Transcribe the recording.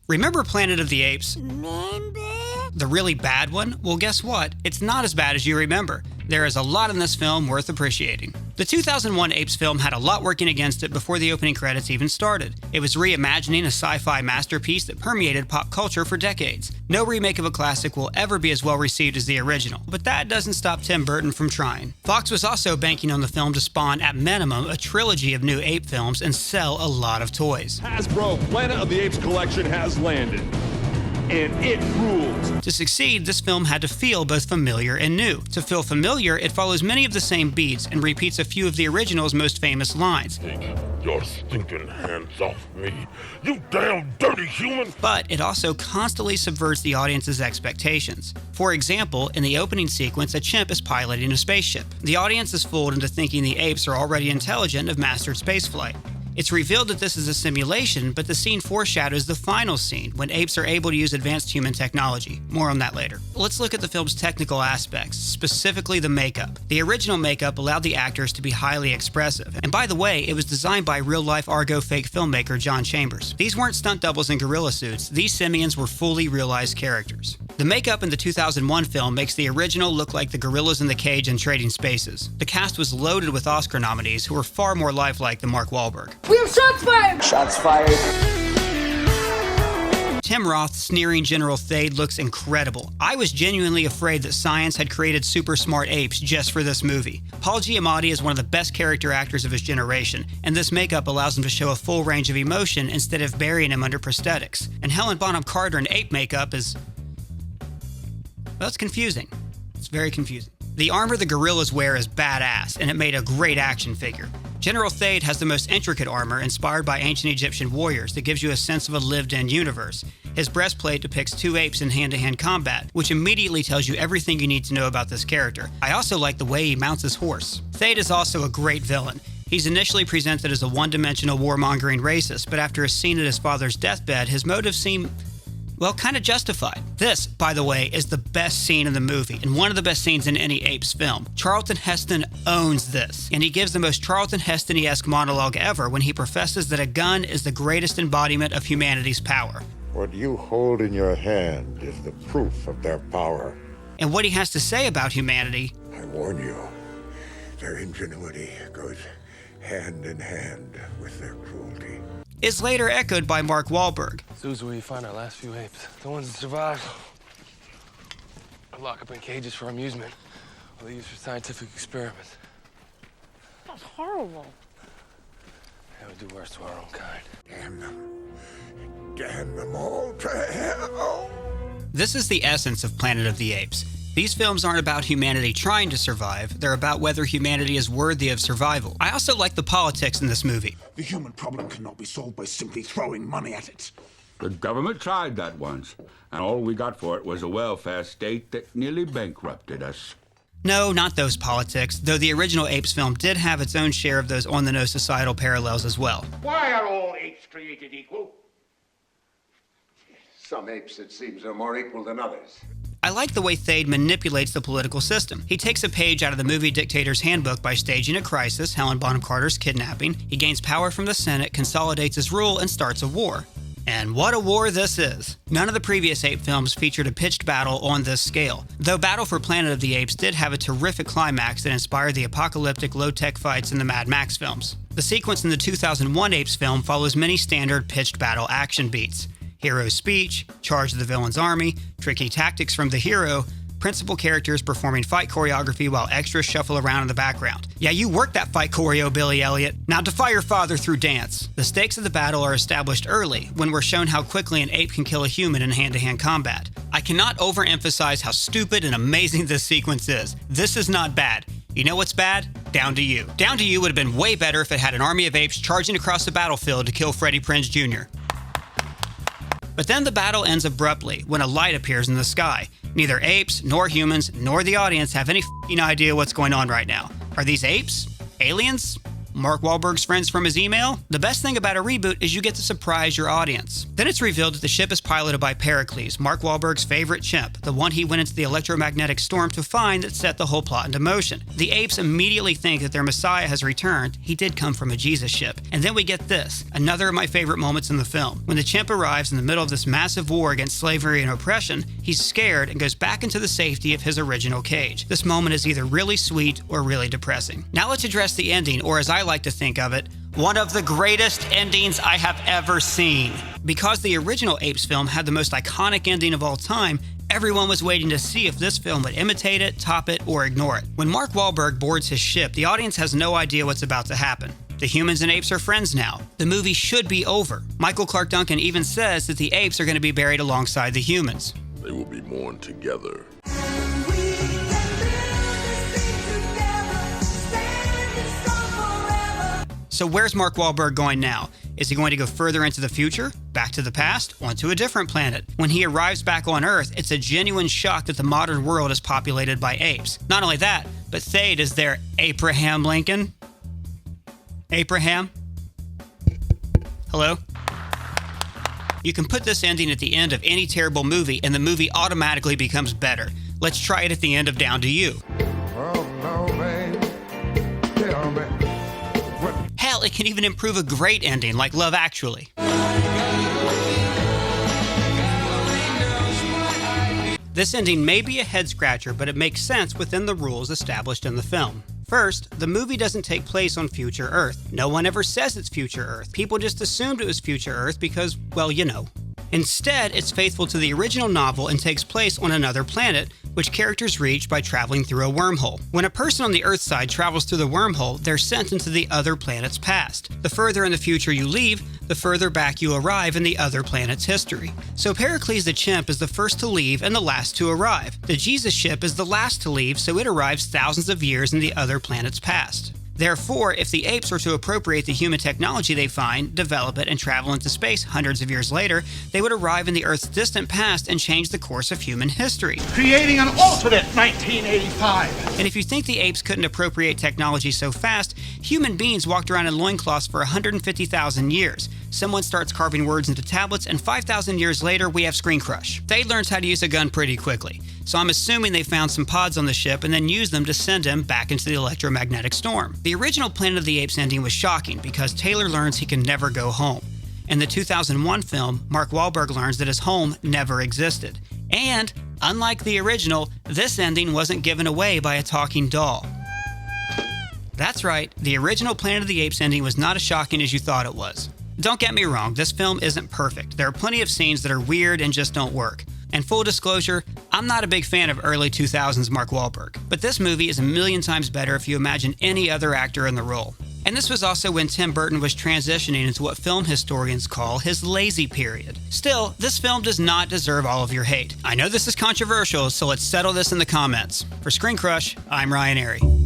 Remember Planet of the Apes? Remember? The really bad one? Well, guess what? It's not as bad as you remember. There is a lot in this film worth appreciating. The 2001 Apes film had a lot working against it before the opening credits even started. It was reimagining a sci-fi masterpiece that permeated pop culture for decades. No remake of a classic will ever be as well received as the original, but that doesn't stop Tim Burton from trying. Fox was also banking on the film to spawn, at minimum, a trilogy of new ape films and sell a lot of toys. Hasbro Planet of the Apes collection has landed, and it rules. To succeed, this film had to feel both familiar and new. To feel familiar, it follows many of the same beats and repeats a few of the original's most famous lines. Take your stinking hands off me, you damn dirty human! But it also constantly subverts the audience's expectations. For example, in the opening sequence, a chimp is piloting a spaceship. The audience is fooled into thinking the apes are already intelligent and have mastered spaceflight. It's revealed that this is a simulation, but the scene foreshadows the final scene, when apes are able to use advanced human technology. More on that later. Let's look at the film's technical aspects, specifically the makeup. The original makeup allowed the actors to be highly expressive, and by the way, it was designed by real-life Argo fake filmmaker John Chambers. These weren't stunt doubles in gorilla suits, these simians were fully realized characters. The makeup in the 2001 film makes the original look like the gorillas in the cage in Trading Spaces. The cast was loaded with Oscar nominees who were far more lifelike than Mark Wahlberg. We have shots fired! Shots fired. Tim Roth's sneering General Thade looks incredible. I was genuinely afraid that science had created super smart apes just for this movie. Paul Giamatti is one of the best character actors of his generation, and this makeup allows him to show a full range of emotion instead of burying him under prosthetics. And Helen Bonham Carter in ape makeup is... well, it's confusing. It's very confusing. The armor the gorillas wear is badass, and it made a great action figure. General Thade has the most intricate armor inspired by ancient Egyptian warriors that gives you a sense of a lived-in universe. His breastplate depicts two apes in hand-to-hand combat, which immediately tells you everything you need to know about this character. I also like the way he mounts his horse. Thade is also a great villain. He's initially presented as a one-dimensional warmongering racist, but after a scene at his father's deathbed, his motives seem... well, kind of justified. This, by the way, is the best scene in the movie, and one of the best scenes in any Apes film. Charlton Heston owns this, and he gives the most Charlton Heston-esque monologue ever when he professes that a gun is the greatest embodiment of humanity's power. What you hold in your hand is the proof of their power. And what he has to say about humanity... I warn you, their ingenuity goes hand in hand with their cruelty. Is later echoed by Mark Wahlberg. Zoo's where you find our last few apes. The ones that survived. Lock up in cages for amusement, or they used for scientific experiments. That's horrible. That would do worse to our own kind. Damn them. Damn them all to hell. This is the essence of Planet of the Apes. These films aren't about humanity trying to survive, they're about whether humanity is worthy of survival. I also like the politics in this movie. The human problem cannot be solved by simply throwing money at it. The government tried that once, and all we got for it was a welfare state that nearly bankrupted us. No, not those politics, though the original Apes film did have its own share of those on-the-nose societal parallels as well. Why are all apes created equal? Some apes, it seems, are more equal than others. I like the way Thade manipulates the political system. He takes a page out of the movie Dictator's Handbook by staging a crisis, Helen Bonham Carter's kidnapping. He gains power from the Senate, consolidates his rule, and starts a war. And what a war this is. None of the previous ape films featured a pitched battle on this scale, though Battle for Planet of the Apes did have a terrific climax that inspired the apocalyptic low-tech fights in the Mad Max films. The sequence in the 2001 Apes film follows many standard pitched battle action beats. Hero's speech, charge of the villain's army, tricky tactics from the hero, principal characters performing fight choreography while extras shuffle around in the background. Yeah, you worked that fight choreo, Billy Elliot. Now defy your father through dance. The stakes of the battle are established early, when we're shown how quickly an ape can kill a human in hand-to-hand combat. I cannot overemphasize how stupid and amazing this sequence is. This is not bad. You know what's bad? Down to You. Down to You would have been way better if it had an army of apes charging across the battlefield to kill Freddie Prinze Jr. But then the battle ends abruptly when a light appears in the sky. Neither apes, nor humans, nor the audience have any f***ing idea what's going on right now. Are these apes? Aliens? Mark Wahlberg's friends from his email? The best thing about a reboot is you get to surprise your audience. Then it's revealed that the ship is piloted by Pericles, Mark Wahlberg's favorite chimp, the one he went into the electromagnetic storm to find that set the whole plot into motion. The apes immediately think that their Messiah has returned. He did come from a Jesus ship. And then we get this, another of my favorite moments in the film. When the chimp arrives in the middle of this massive war against slavery and oppression, he's scared and goes back into the safety of his original cage. This moment is either really sweet or really depressing. Now let's address the ending, or as I like to think of it, one of the greatest endings I have ever seen. Because the original Apes film had the most iconic ending of all time, everyone was waiting to see if this film would imitate it, top it, or ignore it. When Mark Wahlberg boards his ship, the audience has no idea what's about to happen. The humans and apes are friends now. The movie should be over. Michael Clark Duncan even says that the apes are going to be buried alongside the humans. They will be mourned together. So where's Mark Wahlberg going now? Is he going to go further into the future, back to the past, onto a different planet? When he arrives back on Earth, it's a genuine shock that the modern world is populated by apes. Not only that, but Thade is there Abraham Lincoln. Abraham? Hello? You can put this ending at the end of any terrible movie and the movie automatically becomes better. Let's try it at the end of Down to You. Hell, it can even improve a great ending like Love Actually. This ending may be a head-scratcher, but it makes sense within the rules established in the film. First, the movie doesn't take place on future Earth. No one ever says it's future Earth. People just assumed it was future Earth because, well, you know. Instead, it's faithful to the original novel and takes place on another planet, which characters reach by traveling through a wormhole. When a person on the Earth side travels through the wormhole, they're sent into the other planet's past. The further in the future you leave, the further back you arrive in the other planet's history. So Pericles the chimp is the first to leave and the last to arrive. The Jesus ship is the last to leave, so it arrives thousands of years in the other planet's past. Therefore, if the apes were to appropriate the human technology they find, develop it, and travel into space hundreds of years later, they would arrive in the Earth's distant past and change the course of human history. Creating an alternate 1985. And if you think the apes couldn't appropriate technology so fast, human beings walked around in loincloths for 150,000 years. Someone starts carving words into tablets, and 5,000 years later, we have screen crush. They learned how to use a gun pretty quickly. So I'm assuming they found some pods on the ship and then used them to send him back into the electromagnetic storm. The original Planet of the Apes ending was shocking because Taylor learns he can never go home. In the 2001 film, Mark Wahlberg learns that his home never existed. And, unlike the original, this ending wasn't given away by a talking doll. That's right, the original Planet of the Apes ending was not as shocking as you thought it was. Don't get me wrong, this film isn't perfect. There are plenty of scenes that are weird and just don't work. And full disclosure, I'm not a big fan of early 2000s Mark Wahlberg, but this movie is a million times better if you imagine any other actor in the role. And this was also when Tim Burton was transitioning into what film historians call his lazy period. Still, this film does not deserve all of your hate. I know this is controversial, so let's settle this in the comments. For Screen Crush, I'm Ryan Airy.